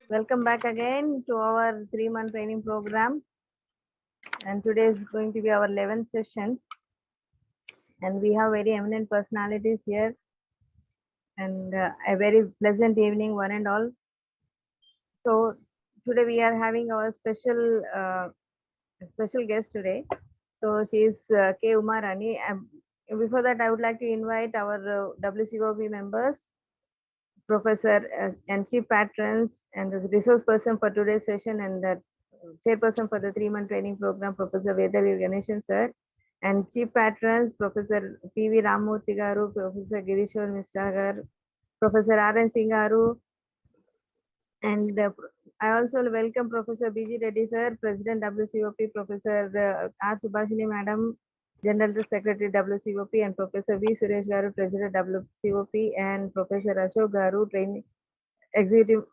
Welcome back again to our 3-month training program. And today is going to be our 11th session. And we have very eminent personalities here. And a very pleasant evening, one and all. So today we are having our special guest today. So she is K. Umarani. Before that, I would like to invite our WCOP members, Professor and Chief Patrons, and the resource person for today's session, and the chairperson for the 3-month training program, Professor Vedavi Ganeshan sir, and Chief Patrons, Professor P.V. Ramurthy garu, Professor Girishwar Mishra garu, Professor R.N. Singh garu, and I also welcome Professor B.G. Reddy sir, President WCOP, Professor R. Subhashini madam, General Secretary WCOP, and Professor V. Suresh garu, President WCOP, and Professor Ashok garu, Executive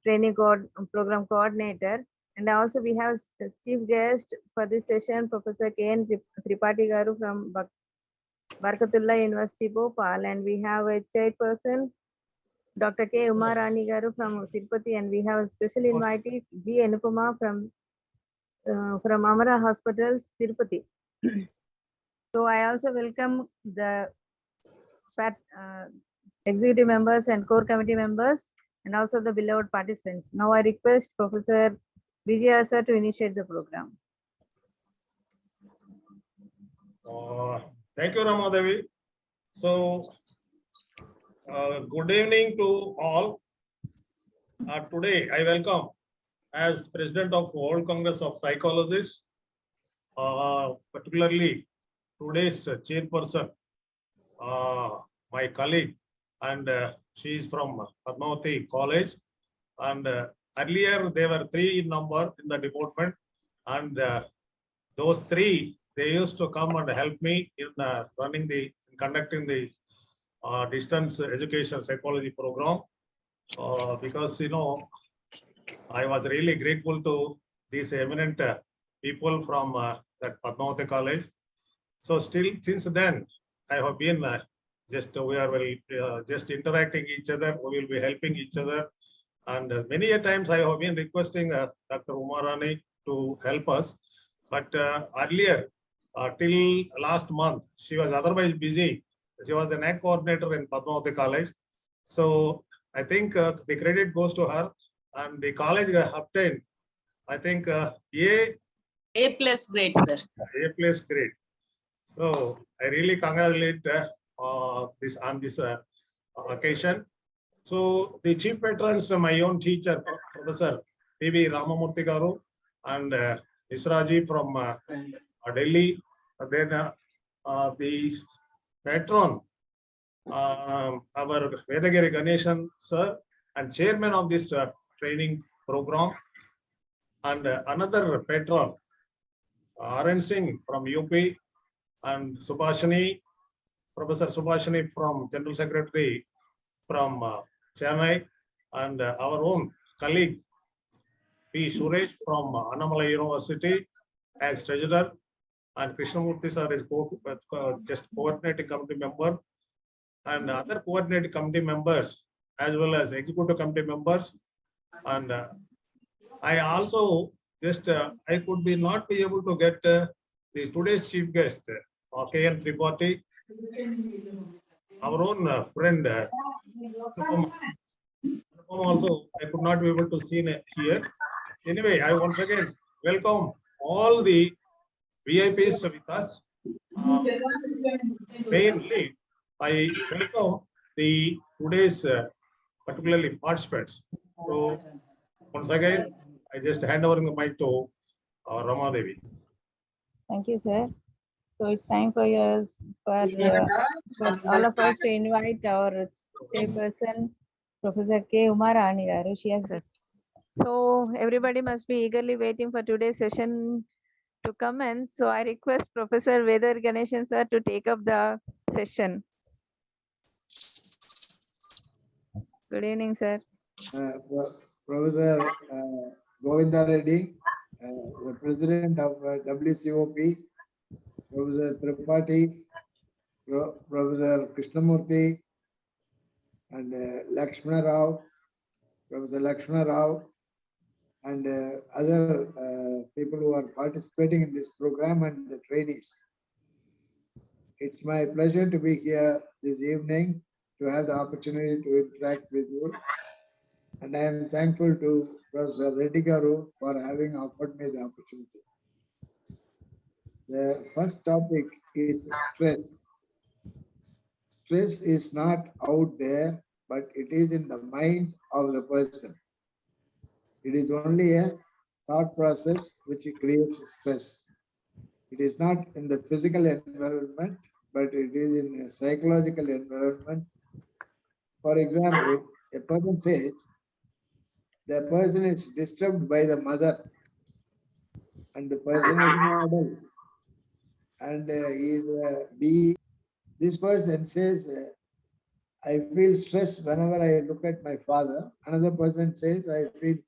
Training Program Coordinator. And also we have chief guest for this session, Professor K.N. Tripathi garu from Barkatullah University, Bhopal, and we have a chairperson, Dr. K. Umarani garu from Tirupati, and we have a special invitee, G. Anupama from Amara Hospitals, Tirupati. So I also welcome the executive members and core committee members, and also the beloved participants. Now I request Professor Vijaya sir to initiate the program. Thank you, Ramadevi. So, good evening to all. Today, I welcome as President of World Congress of Psychologists, particularly today's chairperson, my colleague, and she is from Padmavati College. And earlier, there were 3 in number in the department, and those 3, they used to come and help me in conducting the distance education psychology program, because I was really grateful to these eminent people from that Padmavati College. So still, since then, I have been we are just interacting each other. We will be helping each other. And many a times I have been requesting Dr. Umarani to help us. But earlier, till last month, she was otherwise busy. She was the NAC coordinator in Padmavati College. So I think the credit goes to her. And the college obtained, I think, A+ grade, sir. A+ grade. So I really congratulate this on this occasion. So the chief patrons, my own teacher, Professor P.V. Ramamurthy garu, and Israji from Delhi. And then the patron, our Vedagiri Ganeshan sir, and chairman of this training program, and another patron, R.N. Singh from UP, and Subhashini, Professor Subhashini from General Secretary from Chennai, and our own colleague P. Suresh from Annamalai University as treasurer, and Krishnamurthy sir is just coordinating committee member, and other coordinating committee members as well as executive committee members. And I also just I could not be able to get the today's chief guest, K.N. Tripathi, our own friend. Also, I could not be able to see here. Anyway, I once again welcome all the VIPs with us. Mainly, I welcome the today's particularly participants. So once again, I just hand over the mic to Rama Devi. Thank you, sir. So it's time for all of us to invite our chairperson, Professor K. Umarani garu. She has this. So everybody must be eagerly waiting for today's session to commence. So I request Professor Vedavi Ganeshan sir to take up the session. Good evening, sir. Professor Govinda Reddy, the President of WCOP, Professor Tripathi, Professor Krishnamurthy, and Lakshmana Rao, Professor Lakshmana Rao, and other people who are participating in this program and the trainees. It's my pleasure to be here this evening to have the opportunity to interact with you. And I am thankful to Professor Reddy Garu for having offered me the opportunity. The first topic is stress. Stress is not out there, but it is in the mind of the person. It is only a thought process which creates stress. It is not in the physical environment, but it is in a psychological environment. For example, a person says the person is disturbed by the mother, and the person is an adult, and this person says, I feel stressed whenever I look at my father. Another person says, I feel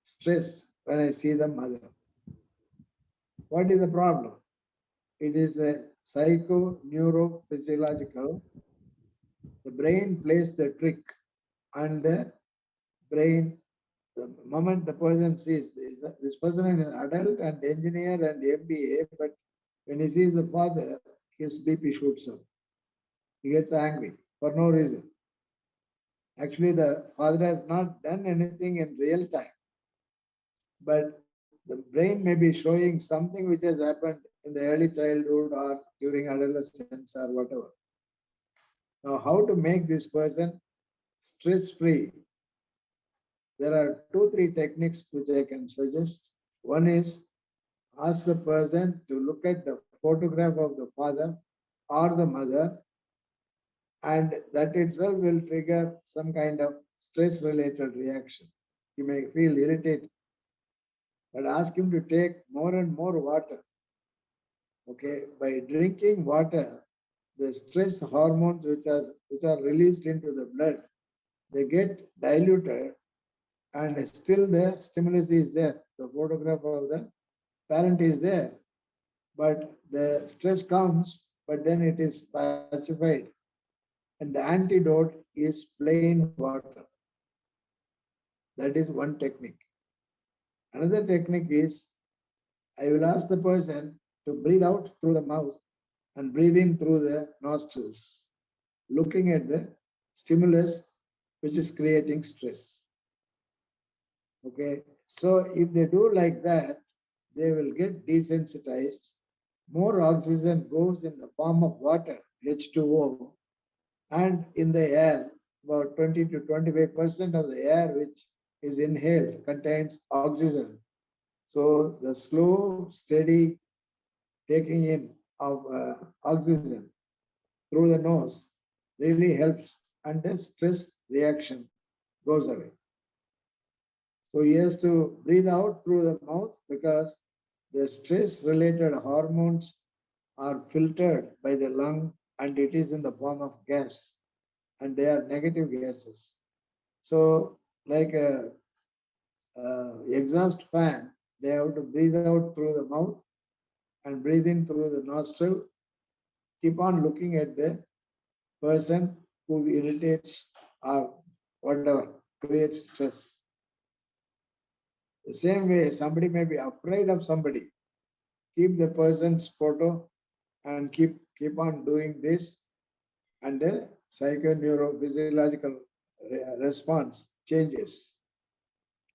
stressed when I see the mother. What is the problem? It is a psycho-neurophysiological. The brain plays the trick, and the brain, the moment the person sees this person is an adult and engineer and MBA, but when he sees the father, his BP shoots up. He gets angry for no reason. Actually, the father has not done anything in real time, but the brain may be showing something which has happened in the early childhood or during adolescence or whatever. Now, how to make this person stress-free? There are 2-3 techniques which I can suggest. One is ask the person to look at the photograph of the father or the mother, and that itself will trigger some kind of stress-related reaction. He may feel irritated, but ask him to take more and more water. Okay, by drinking water, the stress hormones which are released into the blood, they get diluted, and still the stimulus is there. The photograph of the parent is there, but the stress comes, but then it is pacified. And the antidote is plain water. That is one technique. Another technique is I will ask the person to breathe out through the mouth and breathe in through the nostrils, looking at the stimulus which is creating stress. Okay, so if they do like that, they will get desensitized. More oxygen goes in the form of water, H2O, and in the air, about 20 to 25% of the air which is inhaled contains oxygen. So the slow, steady taking in of oxygen through the nose really helps, and the stress reaction goes away. So he has to breathe out through the mouth because the stress related hormones are filtered by the lung, and it is in the form of gas, and they are negative gases. So like a exhaust fan, they have to breathe out through the mouth and breathe in through the nostril. Keep on looking at the person who irritates or whatever creates stress. The same way, somebody may be afraid of somebody. Keep the person's photo and keep on doing this, and the psychoneurophysiological response changes.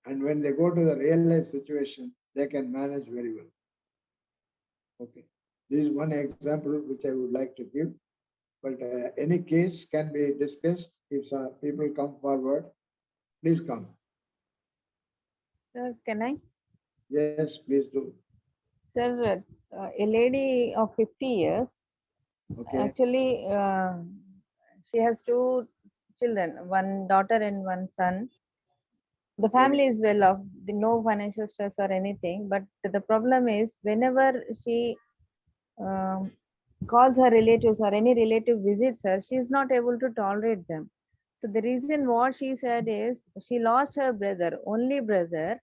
And when they go to the real life situation, they can manage very well. Okay, this is one example which I would like to give. But any case can be discussed if people come forward. Please come. Sir, can I? Yes, please do. Sir, a lady of 50 years, Okay. actually, she has 2 children, one daughter and one son. The family is well off, no financial stress or anything, but the problem is whenever she um, calls her relatives or any relative visits her, she is not able to tolerate them. So the reason what she said is she lost her brother, only brother,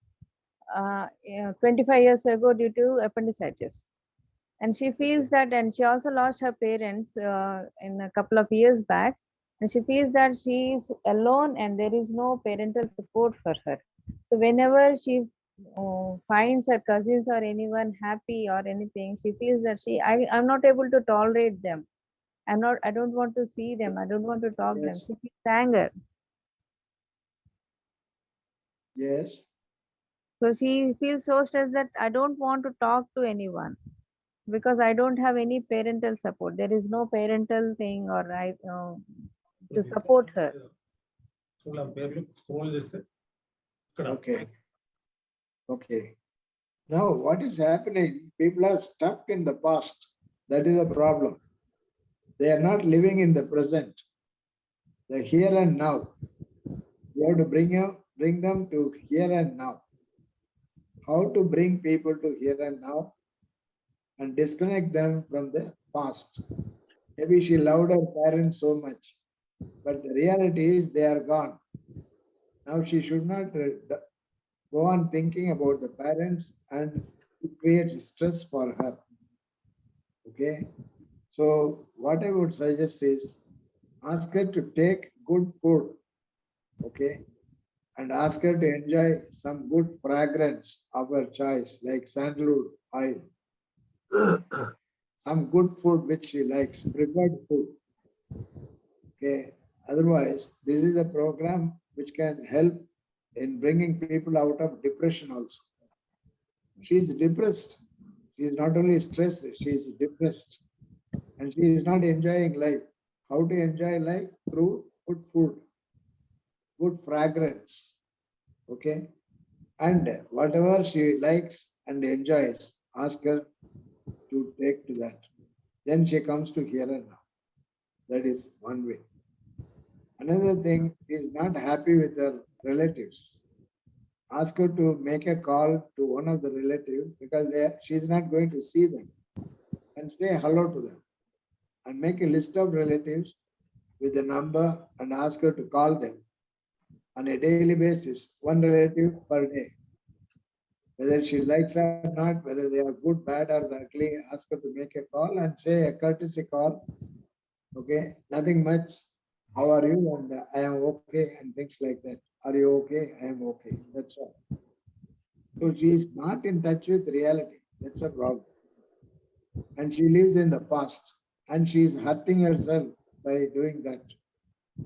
25 years ago due to appendicitis. And she feels that, and she also lost her parents in a couple of years back, and she feels that she is alone and there is no parental support for her. So whenever she finds her cousins or anyone happy or anything, she feels that I'm not able to tolerate them. I don't want to see them. I don't want to talk them. Yes. She feels anger. Yes. So she feels so stressed that I don't want to talk to anyone because I don't have any parental support. There is no parental thing or to support her. Scroll చేస్తే ఇక్కడ Okay. Okay. Now, what is happening? People are stuck in the past. That is a problem. They are not living in the present, the here and now. You have to bring them to here and now. How to bring people to here and now and disconnect them from the past. Maybe she loved her parents so much, but the reality is they are gone. Now she should not go on thinking about the parents, and it creates stress for her. Okay. So what I would suggest is ask her to take good food. Okay. And ask her to enjoy some good fragrance of her choice, like sandalwood oil. Some good food which she likes, preferred food. Okay. Otherwise, this is a program which can help in bringing people out of depression also. She is depressed. She is not only stressed, she is depressed. And she is not enjoying life. How to enjoy life? Through good food, good fragrance. Okay. And whatever she likes and enjoys, ask her to take to that. Then she comes to here and now. That is one way. Another thing, she is not happy with her relatives. Ask her to make a call to one of the relatives because she is not going to see them, and say hello to them. And make a list of relatives with the number and ask her to call them on a daily basis, one relative per day. Whether she likes or not, whether they are good, bad, or ugly, ask her to make a call and say a courtesy call. Okay, nothing much. How are you? And I am okay, and things like that. Are you okay? I am okay. That's all. So she is not in touch with reality. That's a problem. And she lives in the past, and she is hurting herself by doing that.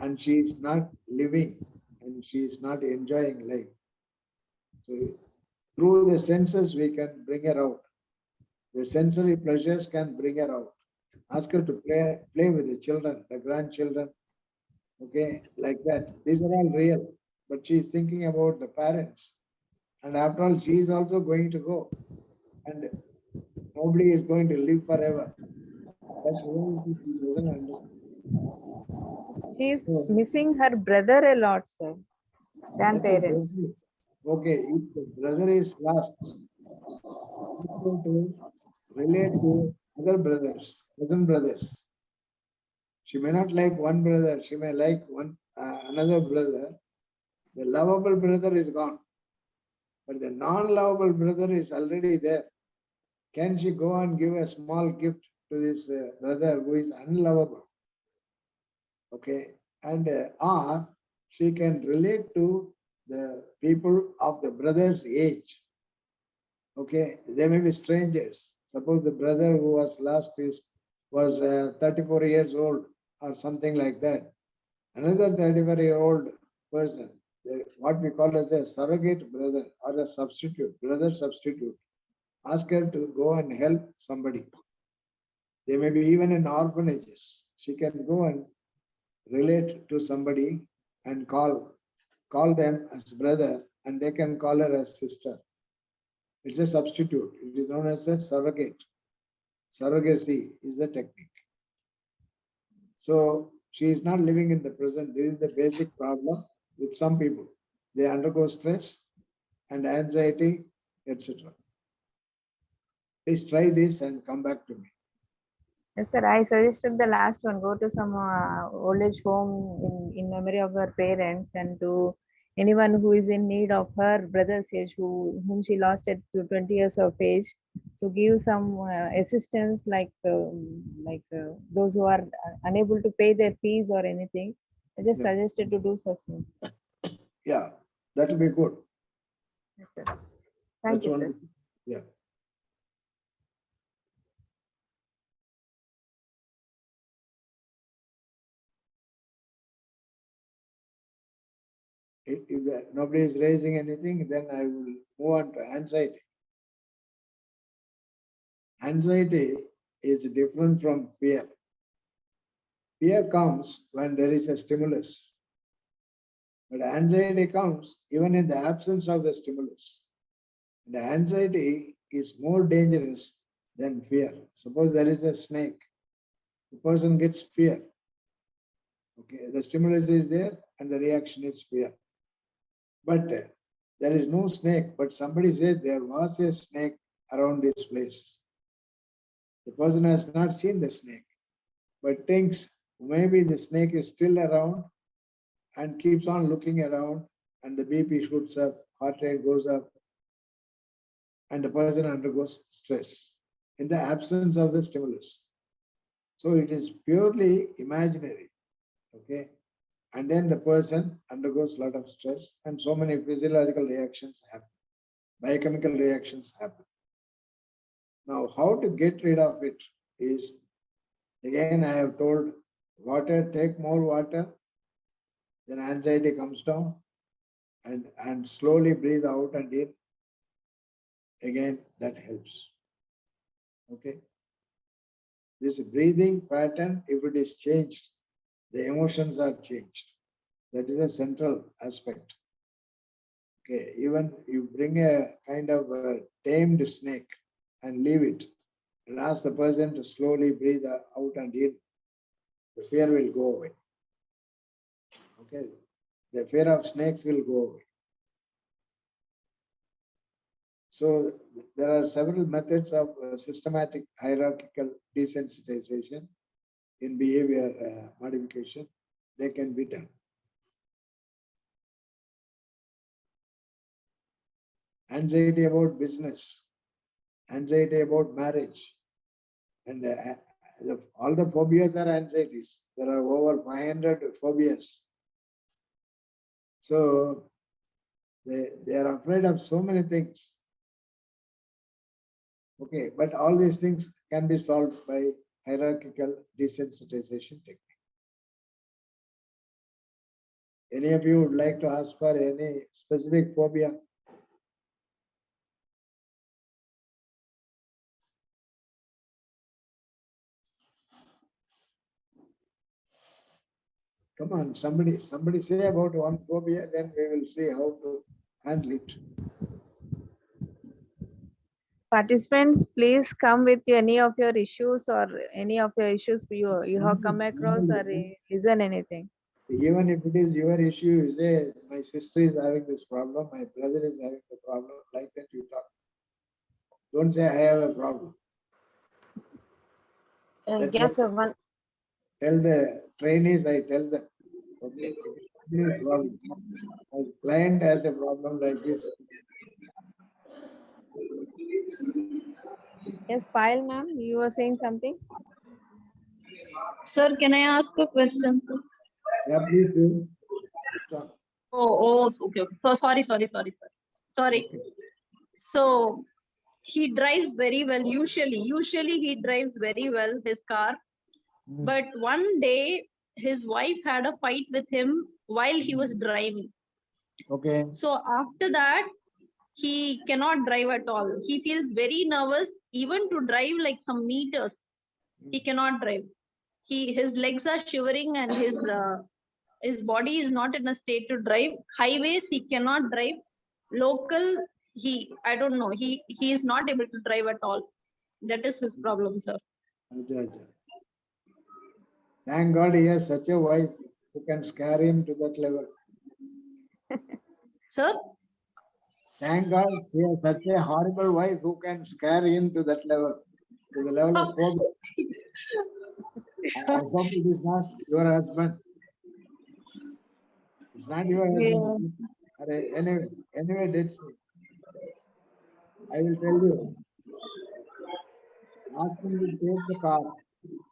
And she is not living, and she is not enjoying life. So through the senses, we can bring her out. The sensory pleasures can bring her out. Ask her to play with the children, the grandchildren. Okay, like that. These are all real, but she is thinking about the parents. And after all, she is also going to go. And nobody is going to live forever. That's reality she doesn't understand. She's So, missing her brother a lot, sir, than that is parents. okay. Okay, if the brother is lost, ask her to relate to other brothers, cousin brothers. She may not like one brother, she may like another brother. The lovable brother is gone, but the non-lovable brother is already there. Can she go and give a small gift to this brother who is unlovable? Okay, and or she can relate to the people of the brother's age. Okay, they may be strangers. Suppose the brother who was lost was 34 years old or something like that. Another 34-year-old person, what we call as a surrogate brother or a substitute, brother substitute. Ask her to go and help somebody. They may be even in orphanages. She can go and relate to somebody and call them as brother, and they can call her as sister. It's a substitute. It is known as a surrogate. Surrogacy is the technique. So she is not living in the present. This is the basic problem with some people. They undergo stress and anxiety, etc. Please try this and come back to me. Yes, sir. I suggested the last one. Go to some old age home in memory of her parents, and to anyone who is in need of her brother's age, whom she lost at 20 years of age, to give some assistance, like those who are unable to pay their fees or anything. I just Yeah. suggested to do such things. Yeah, that will be good. Yes, sir. Thank That's you, one. sir. Yeah. If nobody is raising anything, then I will move on to anxiety. Anxiety is different from fear. Fear comes when there is a stimulus. But anxiety comes even in the absence of the stimulus. The anxiety is more dangerous than fear. Suppose there is a snake, the person gets fear. Okay, the stimulus is there and the reaction is fear. But there is no snake, but somebody says there was a snake around this place. The person has not seen the snake, but thinks maybe the snake is still around and keeps on looking around, and the BP shoots up, heart rate goes up, and the person undergoes stress in the absence of the stimulus. So it is purely imaginary, okay? And then the person undergoes a lot of stress, and so many physiological reactions happen, biochemical reactions happen. Now, how to get rid of it is, again, I have told water, take more water, then anxiety comes down, and slowly breathe out and in. Again, that helps. Okay. This breathing pattern, if it is changed, the emotions are changed. That is a central aspect. Okay, even you bring a kind of a tamed snake and leave it and ask the person to slowly breathe out and in, the fear will go away. Okay, the fear of snakes will go away. So there are several methods of systematic hierarchical desensitization in behavior modification. They can be done. Anxiety about business, anxiety about marriage, and all the phobias are anxieties. There are over 500 phobias. So they are afraid of so many things. Okay, but all these things can be solved by hierarchical desensitization technique. Any of you would like to ask for any specific phobia? Come on, somebody say about one phobia, then we will see how to handle it. Participants, please come with any of your issues or any of your issues you have come across or listen anything. Even if it is your issue, you say, my sister is having this problem, my brother is having the problem, like that you talk. Don't say, I have a problem. Yes, sir. One. Tell the trainees, I tell them, okay, problem. My client has a problem like this. Yes, Payal ma'am, you were saying something? Sir, can I ask a question? Yeah, please do. Oh, okay. So sorry. Sorry. So he drives very well. Usually he drives very well his car. But one day his wife had a fight with him while he was driving. Okay. So after that, he cannot drive at all. He feels very nervous, even to drive like some meters. He cannot drive. His legs are shivering and his body is not in a state to drive. Highways he cannot drive. Local I don't know. He is not able to drive at all. That is his problem, sir. Thank God he has such a wife who can scare him to that level. Sir? Thank God he has such a horrible wife who can scare him to that level, to the level of phobia. I hope it is not your husband. It's not your husband. Yeah. Anyway, that's it. I will tell you. Ask him to take the car.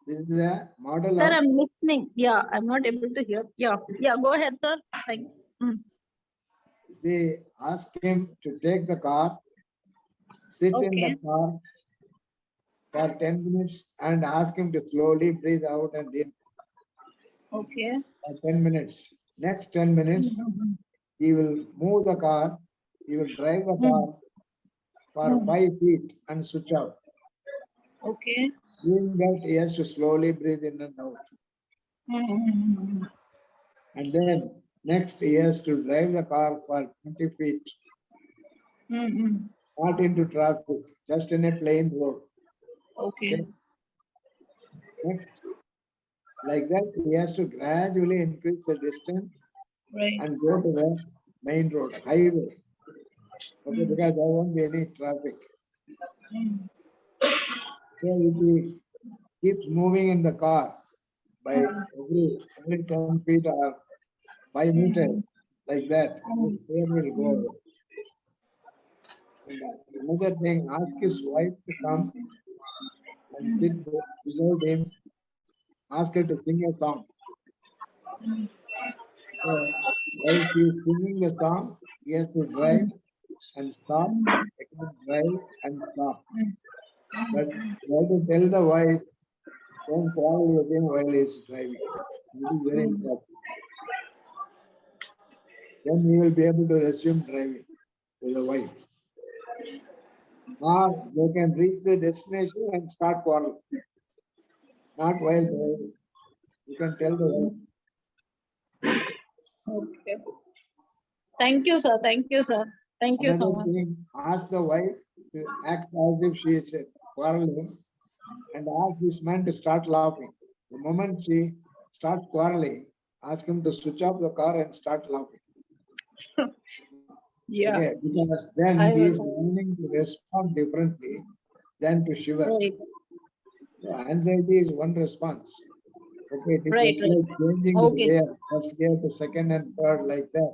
This is a model Sir, of. I'm listening. Yeah, I'm not able to hear. Yeah, go ahead, sir. Thank you. See, ask him to take the car sit in the Okay. car for 10 minutes and ask him to slowly breathe out and in Okay. for 10 minutes. Next 10 minutes, Mhm. he will move the car, he will drive the car for 5 feet and switch off. Okay. Doing that, he has to slowly breathe in and out. Mhm. And then next, he has to drive the car for 20 feet, Mhm. not into traffic, just in a plain road. Okay. Okay. Next, like that, he has to gradually increase the distance Right. and go to the main road, highway. Okay, because there won't be any traffic. Mhm. So if he keeps moving in the car by every 10 feet or 5 meters, like that, his fear will go away. And another thing, ask his wife to come and sit beside him, ask her to sing a song. So while she is singing the song, he has to drive and stop, again drive and stop. But you have to tell the wife, don't quarrel with him while he is driving. This is very important. Then he will be able to resume driving with the wife. Or they can reach the destination and start quarreling. Not while driving. You can tell the wife. Okay. Thank you, sir. Thank you, sir. Thank you so Another much. thing, ask the wife to act as if she is quarreling and ask this man to start laughing. The moment she starts quarreling, ask him to switch off the car and start laughing. Yeah. Okay, because then I he is will. learning to respond differently than to shiver. Right. So anxiety is one response. Okay, it is Right. just Right. like changing the Okay. gear, first gear to second and third, like that.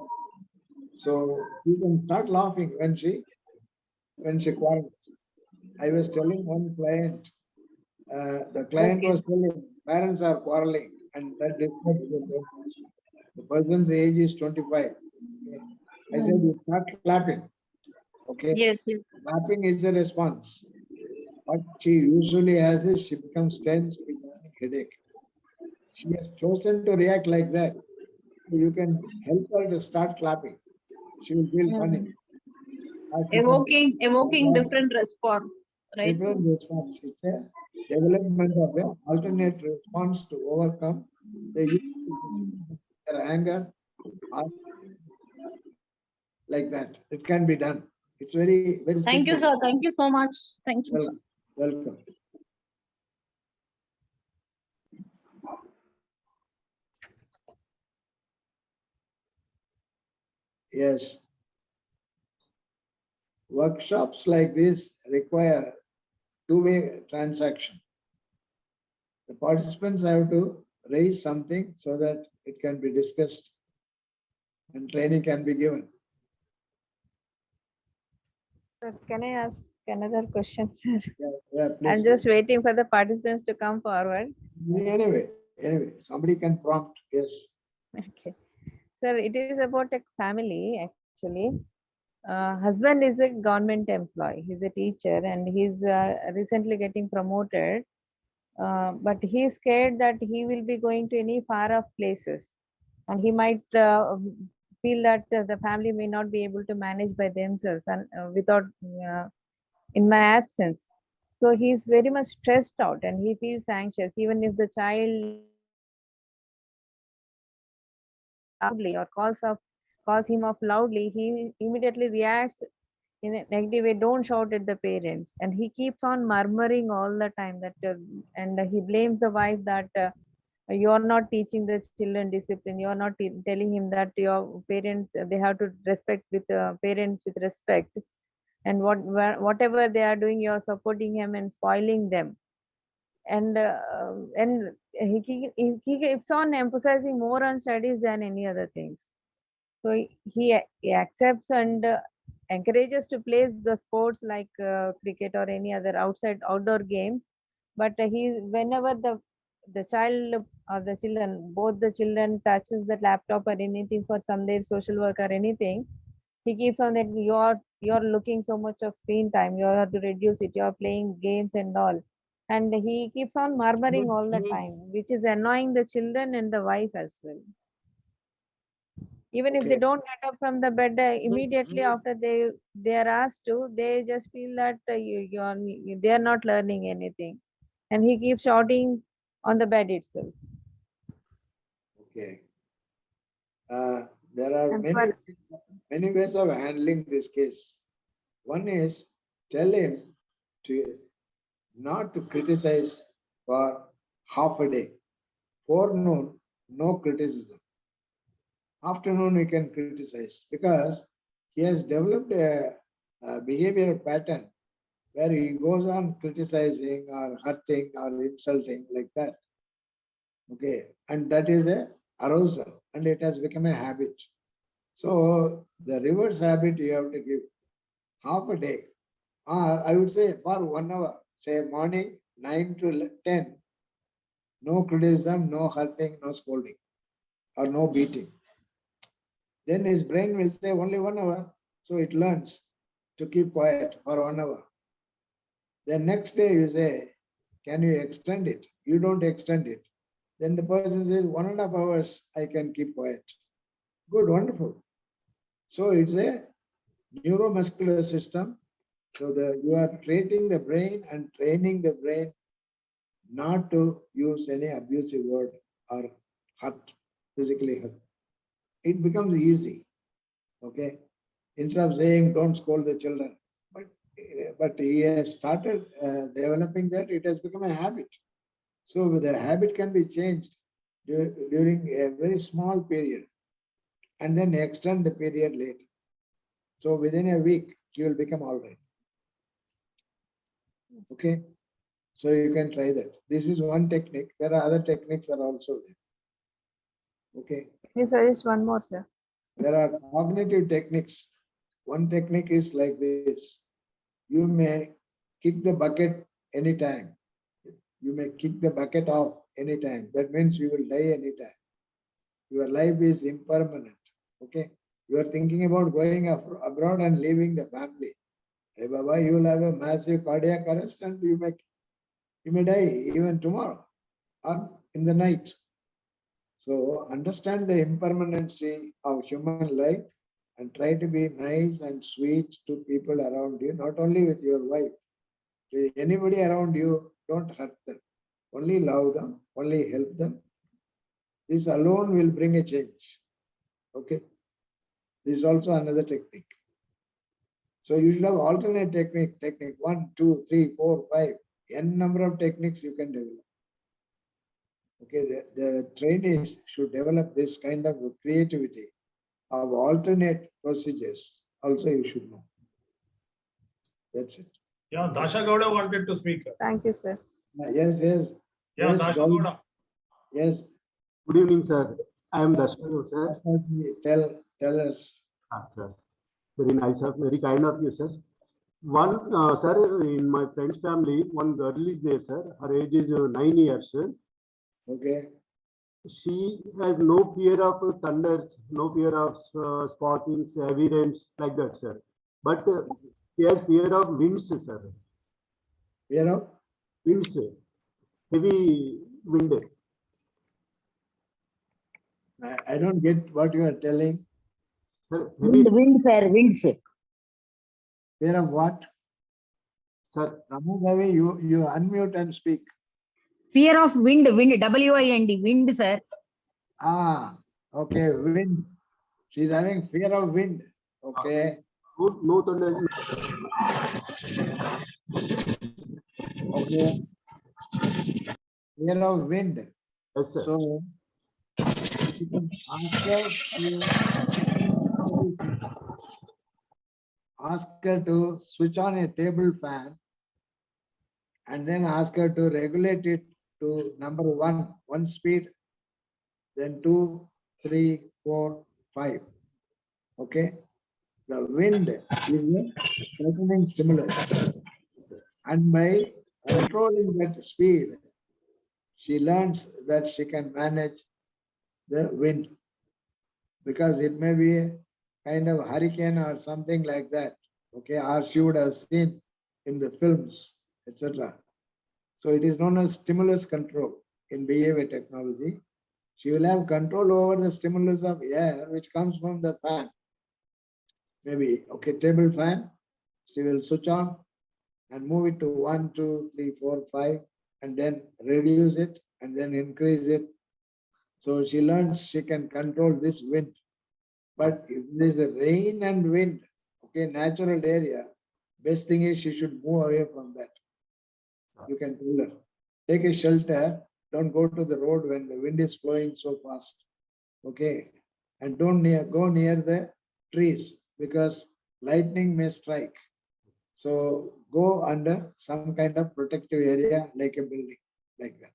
So you can start laughing when she quarrels. I was telling one client, the client Okay. was telling parents are quarreling, and that disturbs the the person's age is 25. Okay. I said you start clapping. Okay, Yes. Yes. clapping is a response. What she usually has is she becomes tense with a headache. She has chosen to react like that. You can help her to start clapping. She will feel funny. Or she can Evoking different response. Right. different response. It's a development of an alternate response to overcome the their anger or like that. It can be done. It's very Thank you, simple. sir. Thank you so much. Thank you. Welcome. Yes. Workshops like this require two-way transaction. The participants have to raise something so that it can be discussed and training can be given. Sir, can I ask another question, sir? Yeah, please. I'm just waiting for the participants to come forward. Anyway, somebody can prompt. Yes. Okay. Sir, it is about a family actually. Husband is a government employee. He's a teacher and he's recently getting promoted. But he's scared that he will be going to any far off places and he might feel that the family may not be able to manage by themselves and without in my absence. So he's very much stressed out and he feels anxious even if the child loudly or calls him off loudly, he immediately reacts in a negative way. Don't shout at the parents, and he keeps on murmuring all the time that and he blames the wife that you're not teaching the children discipline, you're not telling him that your parents they have to respect with parents with respect, and whatever they are doing you're supporting him and spoiling them. And he keeps on emphasizing more on studies than any other things. So he accepts and encourages to play the sports like cricket or any other outdoor games. But he whenever the child or the children, both the children touches the laptop or anything for some their social work or anything, he keeps on that you're you're looking so much of screen time, you have to reduce it, you're playing games and all. And he keeps on murmuring all the time, which is annoying the children and the wife as well. Even if they Okay. don't get up from the bed immediately after they are asked to, they just feel that they are not learning anything, and he keeps shouting on the bed itself. Okay. There are And many ways of handling this case. One is tell him to not to criticize for half a day. Forenoon, no criticism. Afternoon, we can criticize because he has developed a behavioral pattern where he goes on criticizing or hurting or insulting like that. Okay, and that is a arousal, and it has become a habit. So the reverse habit you have to give half a day, or I would say for 1 hour, say morning 9 to 10, no criticism, no hurting, no scolding, or no beating. Then his brain will say only 1 hour, so it learns to keep quiet for 1 hour. Then next day you say, can you extend it? You don't extend it. Then the person says 1.5 hours I can keep quiet. Good, wonderful. So it's a neuromuscular system. So you are training the brain and training the brain not to use any abusive word or hurt, physically hurt. It becomes easy. Okay. Instead of saying don't scold the children. But he has started developing that, it has become a habit. So the habit can be changed during a very small period and then extend the period later. So within a week, he will become all right. Okay. So you can try that. This is one technique. There are other techniques are also there. Okay. can you suggest one more, sir? There are cognitive techniques. One technique is like this. You may kick the bucket anytime. You may kick the bucket off anytime. That means you will die anytime. Your life is impermanent. Okay. You are thinking about going abroad and leaving the family. Hey Baba, you will have a massive cardiac arrest and you may die even tomorrow or in the night. So understand the impermanency of human life and try to be nice and sweet to people around you, not only with your wife. With anybody around you, don't hurt them. Only love them, only help them. This alone will bring a change. Okay. This is also another technique. So you should have alternate technique 1, 2, 3, 4, 5, n number of techniques you can develop. Okay, the trainees should develop this kind of creativity of alternate procedures. Also, you should know. That's it. Yeah, Dasha Gowda wanted to speak. Thank you, sir. Yes. Yeah, Yes, Dasha Gowda. Yes. Good evening, sir. I am Dashrath, sir. Tell us. Sir. Very nice, sir. Very kind of you, sir. One, sir, in my friend's family, one girl is there, sir. Her age is 9 years. Sir. Okay. She has no fear of thunders, no fear of sparkings, heavy rains, like that, sir. But she has fear of winds, sir. Fear of? Winds, heavy wind. I don't get what you are telling. Sir, heavy, Wind, sir, winds. Fear of what? sir. Ramadevi, you unmute and speak. Fear of wind, W-I-N-D, wind, sir. Ah, okay, wind. She's having fear of wind. Okay. No thunder. Okay. Fear of wind. Yes, sir. So you can ask her to switch on a table fan and then ask her to regulate it to number one speed, then 2, 3, 4, 5. Okay. The wind is a threatening stimulus. And by controlling that speed, she learns that she can manage the wind, because it may be a kind of hurricane or something like that. Okay, or she would have seen in the films, etc. So it is known as stimulus control in behavior technology. She will have control over the stimulus of air which comes from the fan. Maybe, okay, table fan, she will switch on and move it to 1, 2, 3, 4, 5, and then reduce it and then increase it. So she learns she can control this wind. But if there is a rain and wind, okay, natural area, best thing is she should move away from that. You can tell her, take a shelter, don't go to the road when the wind is blowing so fast. Okay, and don't go near the trees because lightning may strike. So go under some kind of protective area like a building, like that.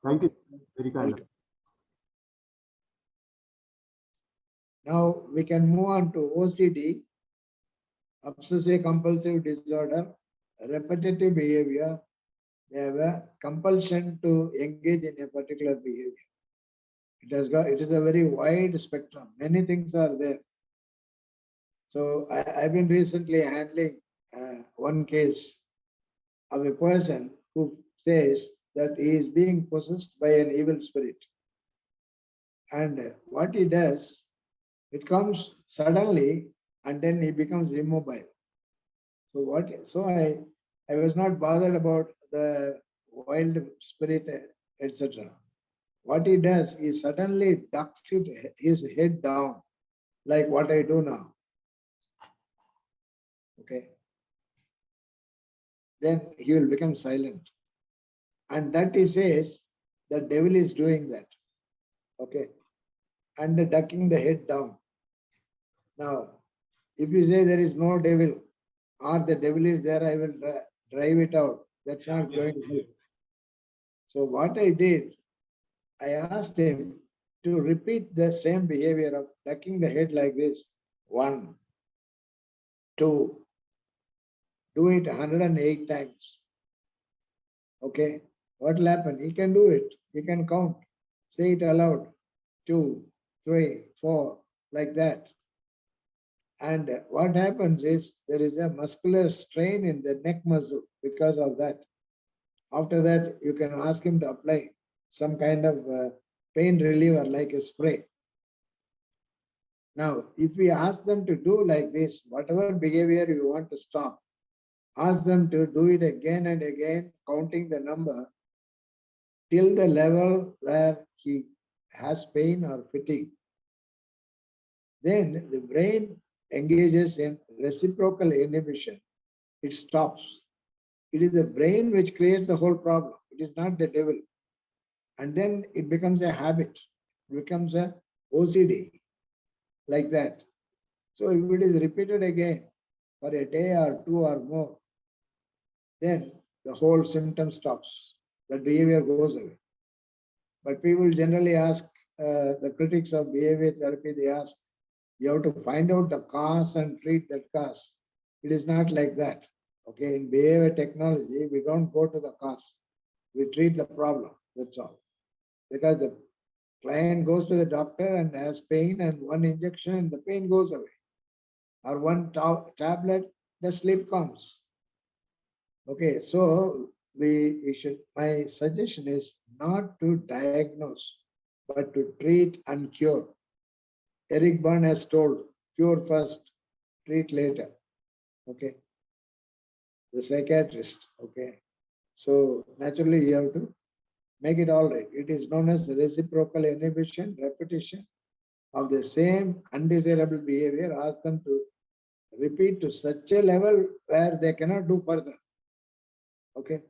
Thank you. Very kind. Welcome. Now we can move on to OCD, obsessive compulsive disorder, repetitive behavior. They have a compulsion to engage in a particular behavior. It is a very wide spectrum. Many things are there. So I've been recently handling one case of a person who says that he is being possessed by an evil spirit. And what he does, it comes suddenly and then he becomes immobile. So I was not bothered about the wild spirit, etc. What he does, he suddenly ducks his head down, like what I do now. Okay. Then he will become silent. And that he says, the devil is doing that. Okay. And the ducking the head down. Now, if you say there is no devil, or the devil is there, I will drive it out. That's not going to help. So what I did, I asked him to repeat the same behavior of ducking the head like this. 1, 2, do it 108 times. Okay, what will happen? He can do it. He can count. Say it aloud. 2, 3, 4, like that. And what happens is there is a muscular strain in the neck muscle because of that. After that, you can ask him to apply some kind of pain reliever like a spray. Now, if we ask them to do like this, whatever behavior you want to stop, ask them to do it again and again, counting the number till the level where he has pain or fatigue. Then the brain engages in reciprocal inhibition. It stops. It is the brain which creates the whole problem. It is not the devil. And then it becomes a habit. It becomes a OCD, like that. So if it is repeated again for a day or 2 or more, then the whole symptom stops. The behavior goes away. But people generally ask, the critics of behavior therapy, they ask, you have to find out the cause and treat that cause. It is not like that. Okay, in behavior technology, we don't go to the cause. We treat the problem, that's all. Because the client goes to the doctor and has pain and one injection and the pain goes away. Or one tablet, the sleep comes. Okay, so my suggestion is not to diagnose, but to treat and cure. Eric Berne has told, cure first, treat later. Okay, the psychiatrist. Okay, so naturally you have to make it all right. It is known as reciprocal inhibition, repetition of the same undesirable behavior. Ask them to repeat to such a level where they cannot do further. Okay,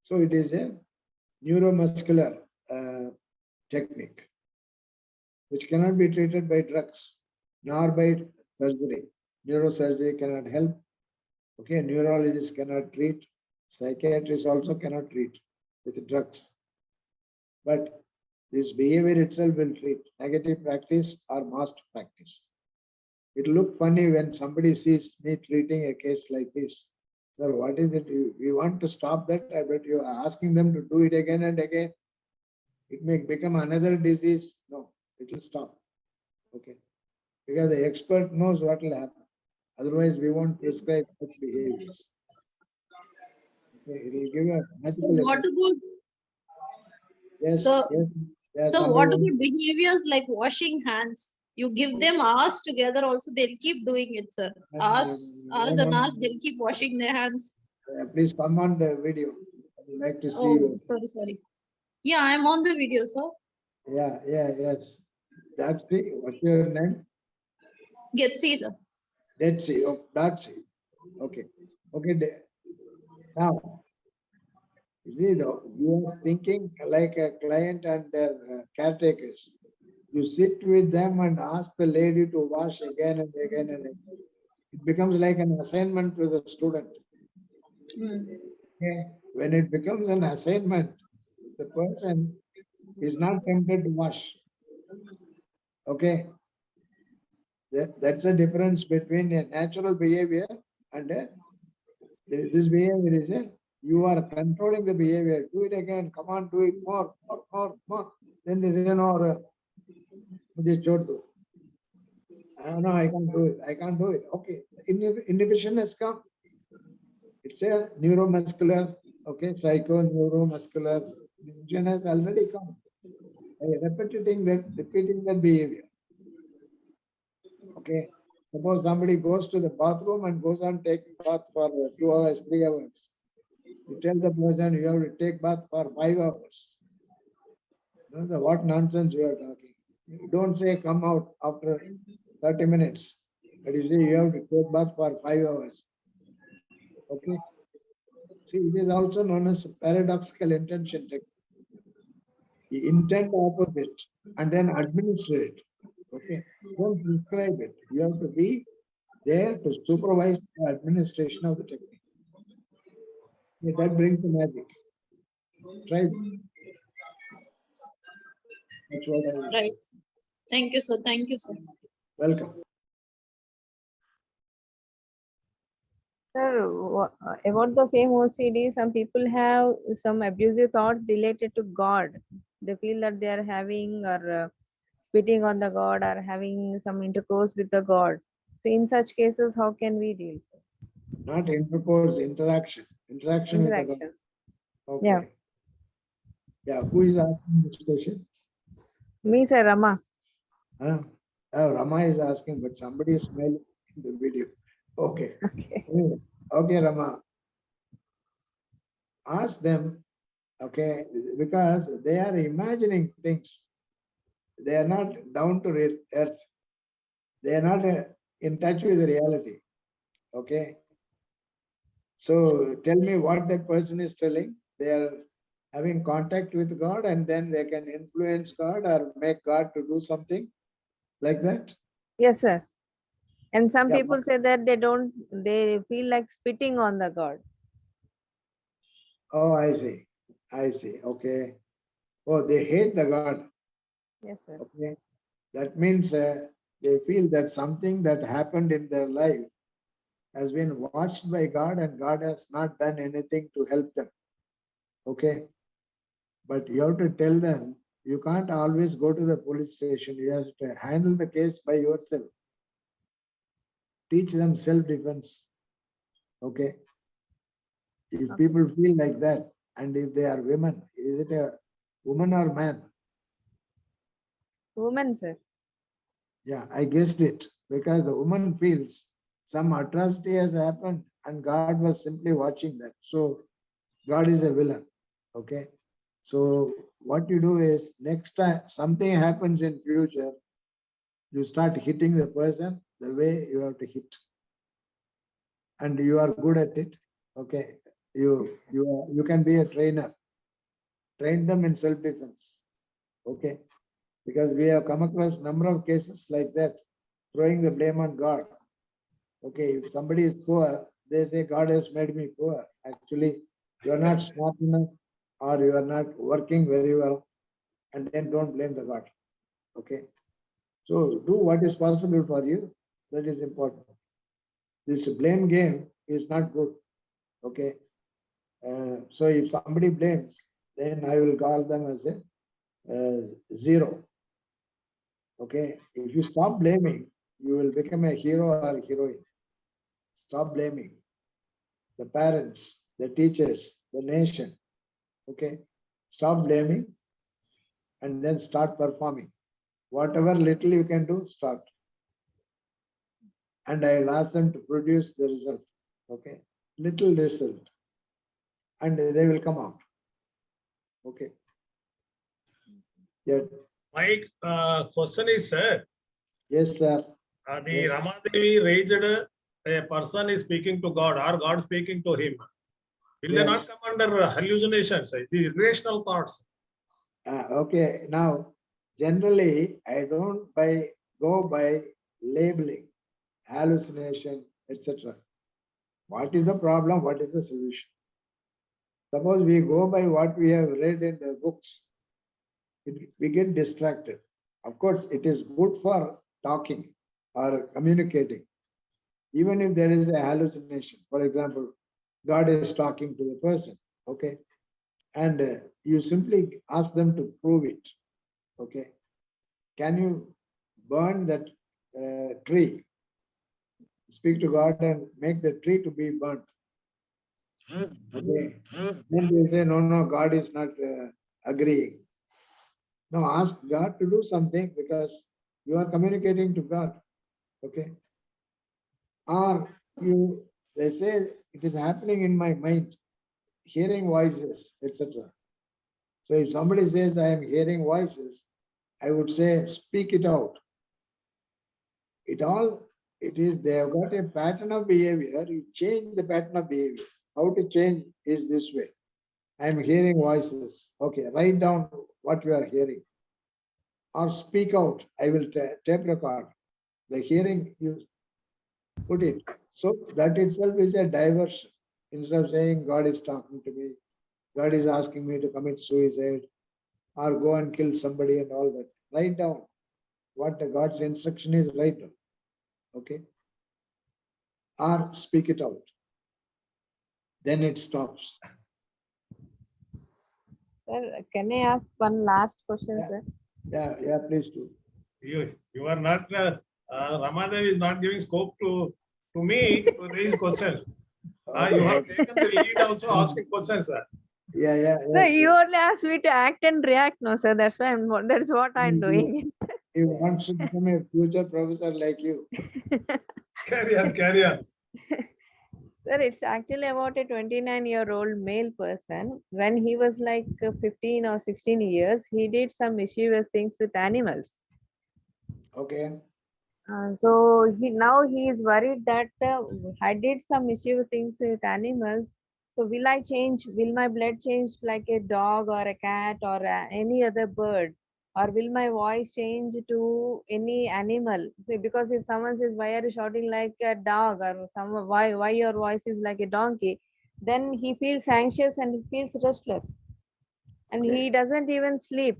so it is a neuromuscular technique which cannot be treated by drugs nor by surgery. Neurosurgery cannot help. Okay, neurologists cannot treat. Psychiatrists also cannot treat with drugs. But this behavior itself will treat. Negative practice or masked practice. It will look funny when somebody sees me treating a case like this. Sir, what is it? We want to stop that, but you are asking them to do it again and again. It may become another disease. No, it will stop. Okay. Because the expert knows what will happen. Otherwise, we won't prescribe such behaviors. Okay, it will give you a So magical what effect. about, Yes, so, yes, yes. so somebody what wants- about behaviors like washing hands? You give them hours together also, they'll keep doing it, sir. Hours and hours, they'll keep washing their hands. Please come on the video. I would like to see Oh, you. sorry. Yeah, I'm on the video, sir. Yeah, yes. That's the, what's your name? Get see, sir. Let's see. Oh, that's it. Okay. Now, you see, though, you are thinking like a client and their caretakers. You sit with them and ask the lady to wash again and again and again. It becomes like an assignment to the student. Okay. When it becomes an assignment, the person is not tempted to wash. Okay. That's a difference between a natural behavior and this behavior is you are controlling the behavior. Do it again. Come on, do it more. Then they say, no, no, I can't do it. I can't do it. Okay. Inhibition has come. It's a neuromuscular, okay, psycho-neuromuscular inhibition has already come. Repeating that behavior. Okay. Suppose somebody goes to the bathroom and goes on take bath for 2 hours, 3 hours. You tell the person you have to take bath for 5 hours. What nonsense you are talking. You don't say come out after 30 minutes. But you say you have to take bath for 5 hours. Okay. See, it is also known as paradoxical intention technique. The intent opposite and then administrate. Okay. Don't prescribe it. You have to be there to supervise the administration of the technique. Okay, that brings the magic. Try it. That's what I Right. Thank you, sir. Thank you, sir. welcome. Sir, about the same OCD, some people have some abusive thoughts related to God. They feel that they are having or spitting on the God or having some intercourse with the God. So in such cases, how can we deal? Sir? Not intercourse, interaction. Interaction with the God. Interaction. Okay. Yeah. Yeah. Who is asking this question? Me, sir, Rama. Huh? Rama is asking, but somebody is smiling in the video. Okay. Okay. Okay, Rama. Ask them, okay, because they are imagining things. They are not down to earth. They are not in touch with the reality. Okay. So tell me what that person is telling. They are having contact with God and then they can influence God or make God to do something like that. Yes, sir. And some Yeah, people say that they feel like spitting on the God. oh, I see. I see. Okay. Oh, they hate the God. Yes, sir. Okay. That means they feel that something that happened in their life has been watched by God and God has not done anything to help them. Okay. But you have to tell them, you can't always go to the police station. You have to handle the case by yourself. Teach them self-defense. Okay. If Okay. people feel like that, and if they are women, is it a woman or man? Woman, sir. Yeah, I guessed it, because the woman feels some atrocity has happened and God was simply watching that. So God is a villain. Okay. So what you do is, next time something happens in future, you start hitting the person the way you have to hit. And you are good at it. Okay. You can be a trainer. Train them in self-defense. Okay. Because we have come across number of cases like that, throwing the blame on God. Okay, if somebody is poor, they say God has made me poor. Actually, you are not smart enough or you are not working very well, and then don't blame the God. Okay. So do what is possible for you. That is important. This blame game is not good. Okay. So if somebody blames, then I will call them as a zero. Okay. If you stop blaming, you will become a hero or a heroine. Stop blaming the parents, the teachers, the nation. Okay, stop blaming and then start performing. Whatever little you can do, start. And I will ask them to produce the result. Okay, little result, and they will come out. Okay. Yeah. My question is, sir, Yes, sir. the Yes. Ramadevi raised a person is speaking to God or God speaking to him. Will they not Yes. come under hallucinations, the irrational thoughts? Okay, now generally I don't go by labeling, hallucination, etc. What is the problem? What is the solution? Suppose we go by what we have read in the books, we get distracted. Of course, it is good for talking or communicating. Even if there is a hallucination, for example, God is talking to the person, okay? And you simply ask them to prove it, okay? Can you burn that tree? Speak to God and make the tree to be burnt. Okay. Then they say, no, no, God is not agreeing. No, ask God to do something because you are communicating to God. Okay. Or they say it is happening in my mind, hearing voices, etc. So if somebody says I am hearing voices, I would say speak it out. They have got a pattern of behavior. You change the pattern of behavior. How to change is this way. I am hearing voices. Okay, write down what you are hearing. Or speak out. I will tape record. The hearing, you put it. So that itself is a diversion. Instead of saying God is talking to me, God is asking me to commit suicide or go and kill somebody and all that. Write down what the God's instruction is, write down. Okay. Or speak it out. Then it stops. Sir, can I ask one last question, Yeah. sir? Yeah, please do. You are not, Ramadevi is not giving scope to me to raise questions. You have taken the lead also asking questions, sir. Yeah. Sir, you only asked me to act and react, no, sir. That's what I'm doing. He wants to become a future professor like you. Carry on. Sir, it's actually about a 29-year-old male person. When he was like 15 or 16 years, he did some mischievous things with animals. Okay. So he is worried that I did some mischievous things with animals. So will I change? Will my blood change like a dog or a cat or any other bird? Or will my voice change to any animal? See, because if someone says, why are you shouting like a dog, or someone, why your voice is like a donkey, then he feels anxious and he feels restless. And Okay. he doesn't even sleep.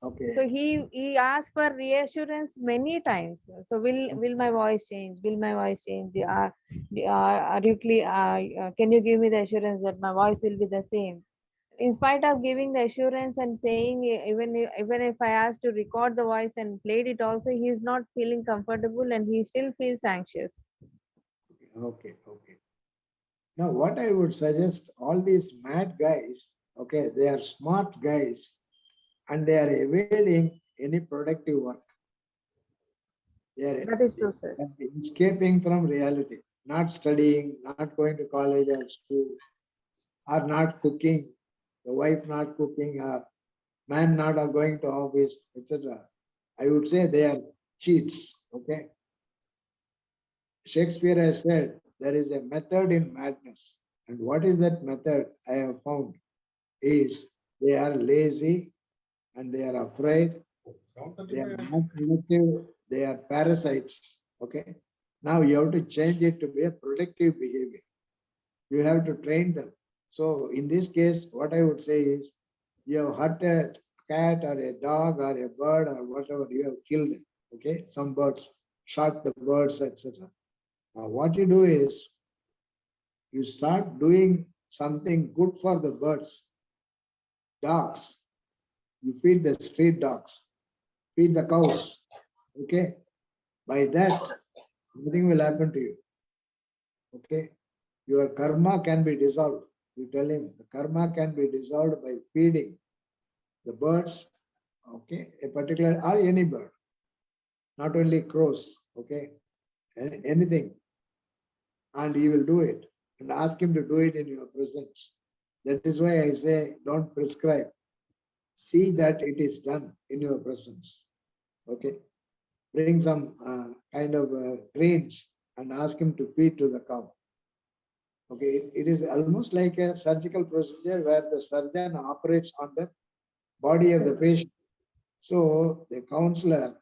Okay. So he asked for reassurance many times. So will my voice change? Will my voice change? Are you clear? Can you give me the assurance that my voice will be the same? In spite of giving the assurance and saying, even if I asked to record the voice and played it also, he is not feeling comfortable and he still feels anxious. Okay. Now, what I would suggest, all these mad guys, okay, they are smart guys and they are evading any productive work. They are That is true, sir. escaping from reality, not studying, not going to college or school, or not cooking, the wife not cooking, or man not going to office, etc. I would say they are cheats. Okay. Shakespeare has said there is a method in madness. And what is that method I have found is they are lazy and they are afraid. They are not productive. They are parasites. Okay. Now you have to change it to be a productive behavior. You have to train them. So in this case, what I would say is you have hurt a cat or a dog or a bird or whatever, you have killed it. Okay. Some birds, shot the birds, etc. Now what you do is you start doing something good for the birds. Dogs, you feed the street dogs, feed the cows. Okay. By that, nothing will happen to you. Okay, your karma can be dissolved. You tell him the karma can be dissolved by feeding the birds, okay, a particular or any bird, not only crows, okay, anything, and he will do it, and ask him to do it in your presence. That is why I say don't prescribe. See that it is done in your presence. Okay, bring some kind of grains and ask him to feed to the cow. Okay, it is almost like a surgical procedure where the surgeon operates on the body of the patient. So the counselor,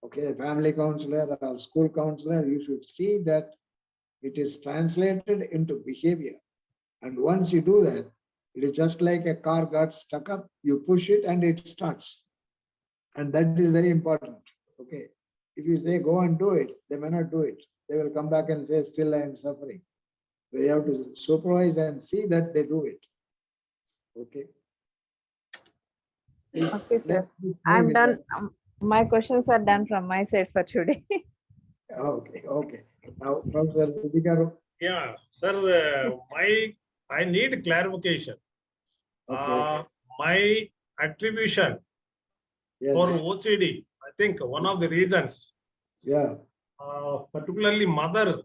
okay, family counselor or school counselor, you should see that it is translated into behavior. And once you do that, it is just like a car got stuck up, you push it and it starts. And that is very important. Okay. If you say go and do it, they may not do it. They will come back and say, still I am suffering. We have to supervise and see that they do it. Okay. Please, Okay, sir. let me I'm with done. My questions are done from my side for today. that. Okay, okay. Now, Professor Vidikaru. Yeah, sir, I need clarification. Okay. My attribution Yes. for OCD, I think one of the reasons, Yeah. particularly mother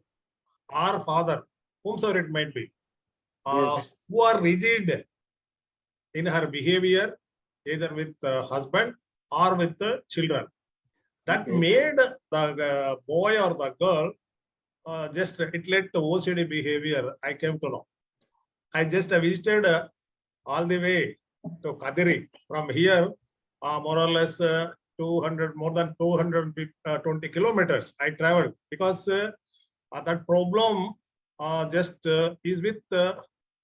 or father, whomsoever it might be, Yes. who are rigid in her behavior, either with husband or with the children. That Okay. made the boy or the girl just it led to OCD behavior. I came to know. I just visited all the way to Kadiri. From here, more or less 200, more than 220 kilometers I traveled because that problem just is with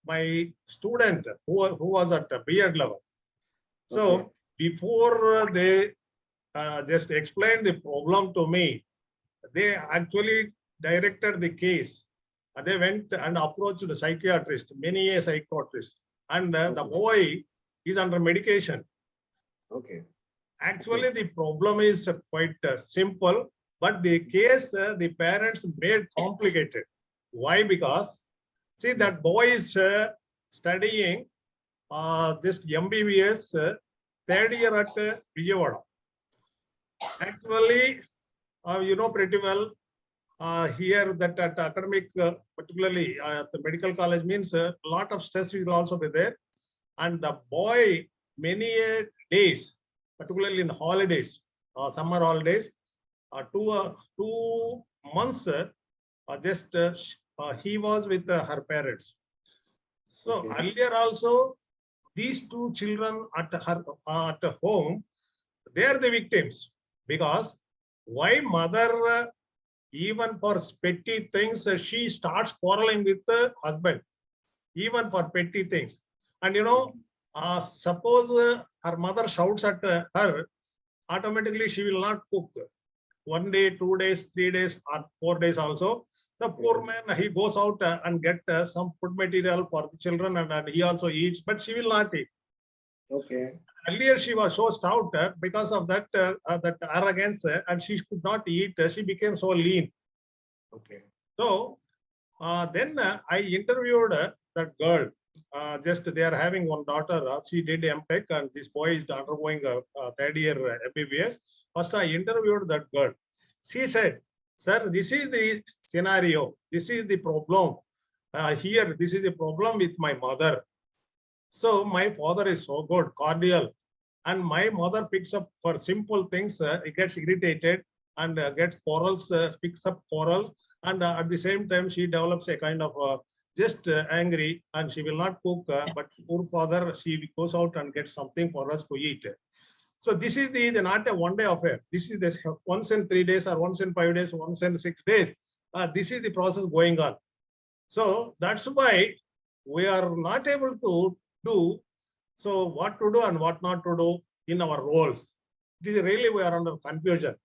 my student who was at B.Ed level. So Okay. before they just explained the problem to me, they actually directed the case. They went and approached the psychiatrist, many a psychiatrist, and the boy is under medication. Okay. Actually, the problem is quite simple, but the case the parents made complicated. Why? Because see that boy is studying this MBBS third year at Vijayawada. Actually, you know pretty well here that at academic, particularly at the medical college means a lot of stress will also be there. And the boy, many days, particularly in holidays, summer holidays, 2 months, just he was with her parents. So Okay. earlier also, these two children at home, they are the victims because why mother even for petty things she starts quarreling with the husband, even for petty things. And you know, suppose her mother shouts at her, automatically she will not cook 1 day, 2 days, 3 days, or 4 days also. The poor man, he goes out and get some food material for the children and he also eats, but she will not eat. Okay. Earlier, she was so stout because of that that arrogance, and she could not eat. She became so lean. Okay. So then I interviewed that girl. Just they are having one daughter. She did MTech, and this boy is undergoing a third year MBBS. First, I interviewed that girl. She said, "Sir, this is the scenario. This is the problem. Here, this is the problem with my mother. So my father is so good, cordial, and my mother picks up for simple things. It gets irritated and gets quarrels, picks up quarrels, and at the same time she develops a kind of just angry, and she will not cook. But poor father, she goes out and gets something for us to eat. So this is the not a one-day affair. This is this once in 3 days or once in 5 days, once in 6 days. This is the process going on. So that's why we are not able to do. So what to do and what not to do in our roles. It is really we are under confusion.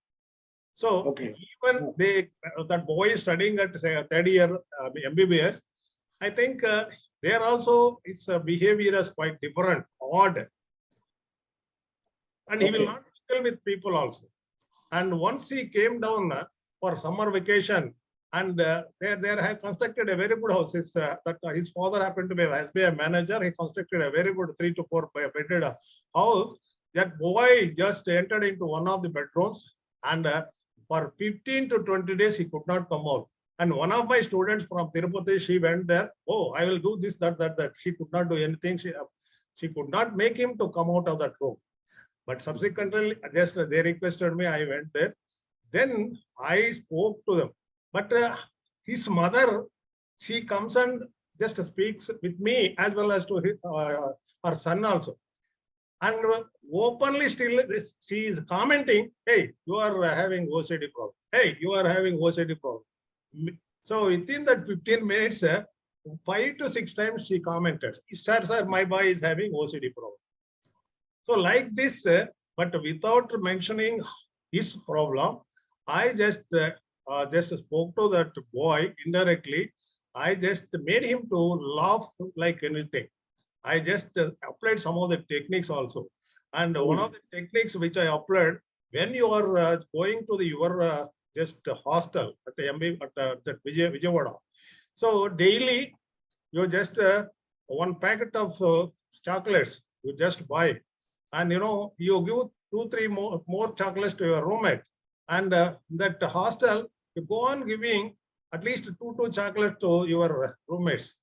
So Okay. even that boy is studying at say a third year MBBS, I think there also its behavior is quite different, odd, and he will Okay. not mingle with people also. And once he came down for summer vacation, And they have constructed a very good house. His father happened to be an SBI manager. He constructed a very good 3 to 4 bedded house. That boy just entered into one of the bedrooms, and for 15 to 20 days, he could not come out. And one of my students from Tirupati, she went there. Oh, I will do this, that. She could not do anything. She could not make him to come out of that room. But subsequently, just they requested me, I went there. Then I spoke to them. But his mother, she comes and just speaks with me as well as to his, her son also. And openly still she is commenting, hey, you are having OCD problem. Hey, you are having OCD problem. So within that 15 minutes, 5 to 6 times she commented, sir, my boy is having OCD problem. So like this, but without mentioning his problem, I just spoke to that boy indirectly. I just made him to laugh like anything. I just applied some of the techniques also. And one of the techniques which I applied, when you are going to your just hostel at Vijayawada. So daily, you just one packet of chocolates, you just buy. And you give 2-3 more chocolates to your roommate. And that hostel, you go on giving at least 2 chocolates to your roommates.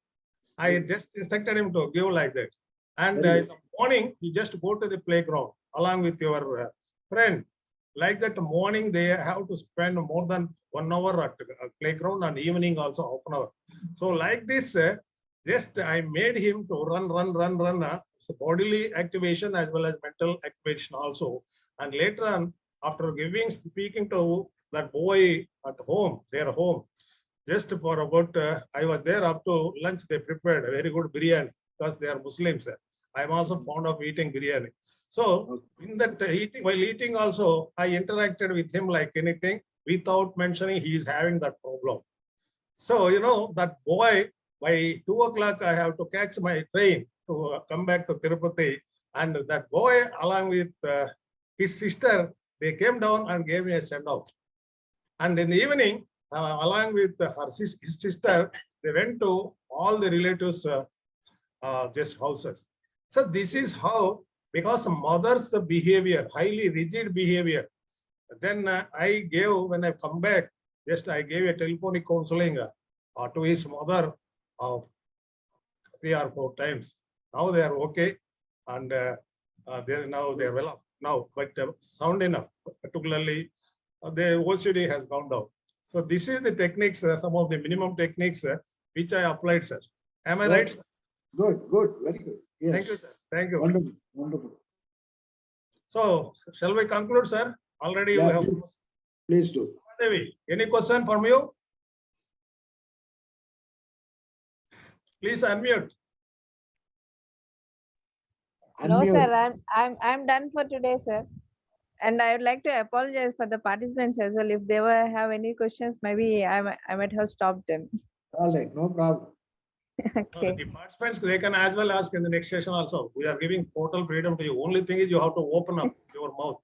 I just instructed him to give like that. And in the morning, you just go to the playground along with your friend. Like that morning, they have to spend more than 1 hour at playground, and evening also half an hour. So like this, just I made him to run. So bodily activation as well as mental activation also. And later on, after speaking to that boy at home, their home, just for about, I was there up to lunch, they prepared a very good biryani because they are Muslims. I am also fond of eating biryani. So in that while eating also, I interacted with him like anything without mentioning he is having that problem. So, that boy, by 2 o'clock, I have to catch my train to come back to Tirupati. And that boy, along with his sister, they came down and gave me a send-off. And in the evening, along with his sister, they went to all the relatives' just houses. So this is how, because mother's behavior, highly rigid behavior, then when I come back, I gave a telephonic counseling to his mother 3 or 4 times. Now they are okay, and they are well off now, but sound enough, particularly the OCD has gone down. So this is the techniques, some of the minimum techniques which I applied, sir. Am I right, sir? Good, very good. Yes. Thank you, sir. Thank you. Wonderful. So shall we conclude, sir? Already we have. Please do. Devi, any question from you? Please unmute. No, sir, I'm done for today, sir. And I would like to apologize for the participants as well. If they have any questions, maybe I might have stopped them. All right, no problem. Okay. The participants, they can as well ask in the next session also. We are giving total freedom to you. Only thing is you have to open up your mouth.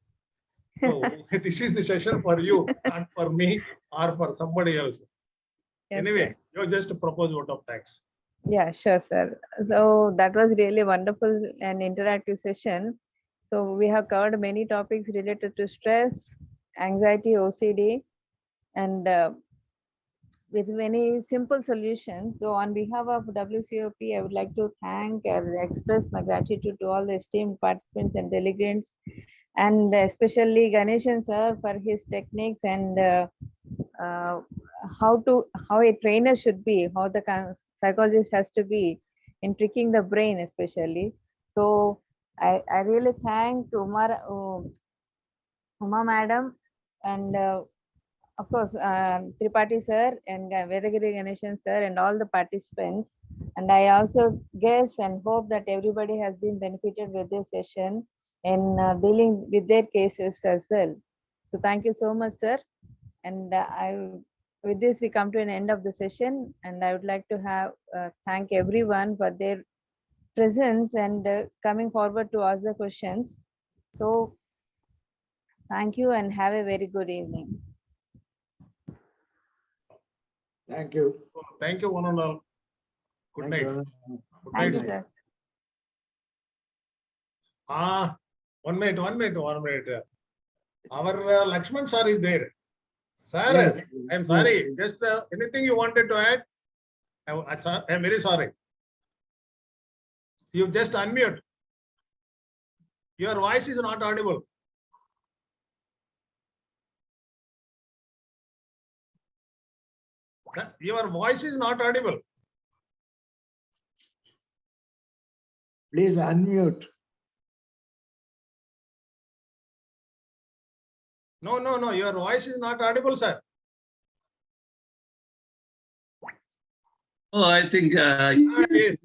So this is the session for you, not for me or for somebody else. Yes, Anyway, sir. you just propose vote of thanks. Yeah, sure, sir. So that was really wonderful and interactive session. So we have covered many topics related to stress, anxiety, OCD, and with many simple solutions. So on behalf of WCOP, I would like to thank and express my gratitude to all the esteemed participants and delegates, and especially Ganeshan sir for his techniques and how a trainer should be, how the psychologist has to be in tricking the brain especially. So I really thank Uma madam, and of course Tripathi sir and Vedagiri Ganeshan sir and all the participants. And I also guess and hope that everybody has been benefited with this session in dealing with their cases as well. So thank you so much, sir. And with this, we come to an end of the session, and I would like to thank everyone for their presence and coming forward to ask the questions. So thank you and have a very good evening. Thank you. Thank you, one and all. Good Thank night. you. Good Thank night. you, sir. One minute. Our Lakshman sir is there. Sir, Yes, I'm yes, sorry. yes. Just anything you wanted to add? I'm very sorry. You just unmute. Your voice is not audible. Sir, your voice is not audible. Please unmute. No. Your voice is not audible, sir. Oh, I think Yes.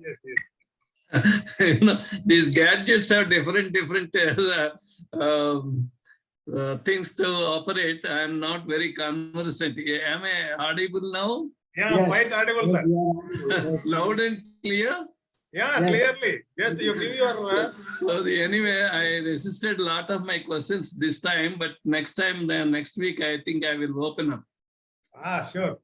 these gadgets have different things to operate. I am not very conversant. Am I audible now? Yeah, Yes. quite audible, Yes, sir. you are. Yes. Loud and clear? Yeah, Yes. clearly. Just you give your. Anyway, I resisted a lot of my questions this time, but next week, I think I will open up. Sure.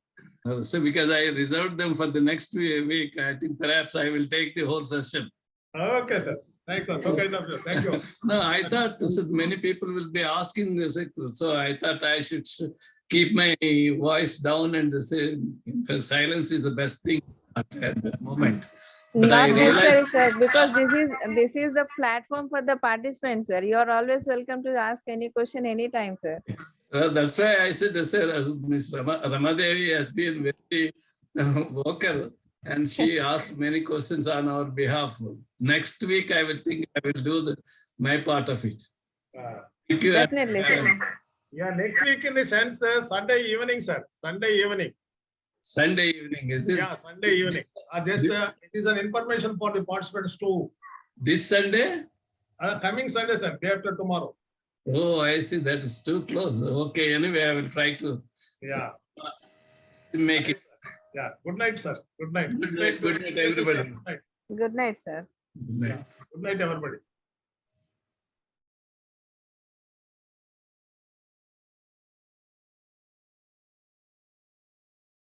So because I reserved them for the next week, I think perhaps I will take the whole session. Okay, sir. Thank you. So kind of you. Thank you. No, I thought many people will be asking this, so I thought I should keep my voice down and say silence is the best thing at that moment. But I Not realized necessary, sir, because this is the platform for the participants, sir. You are always welcome to ask any question anytime, sir. that's why I said, Ms. Ramadevi has been very vocal, and she asked many questions on our behalf. Next week, I will do my part of it. Thank you. Definitely, sir. Yeah, next week in the sense, Sunday evening, sir. Sunday evening. Sunday evening, is it? Yeah, Sunday evening. It is an information for the participants too. This Sunday? Coming Sunday, sir. Day after tomorrow. Oh, I see. That is too close. Okay, anyway, I will try to make it. Yeah, good night, sir. Good night. Good night, everybody. Good night. Good night, sir. Good night. Good night, everybody.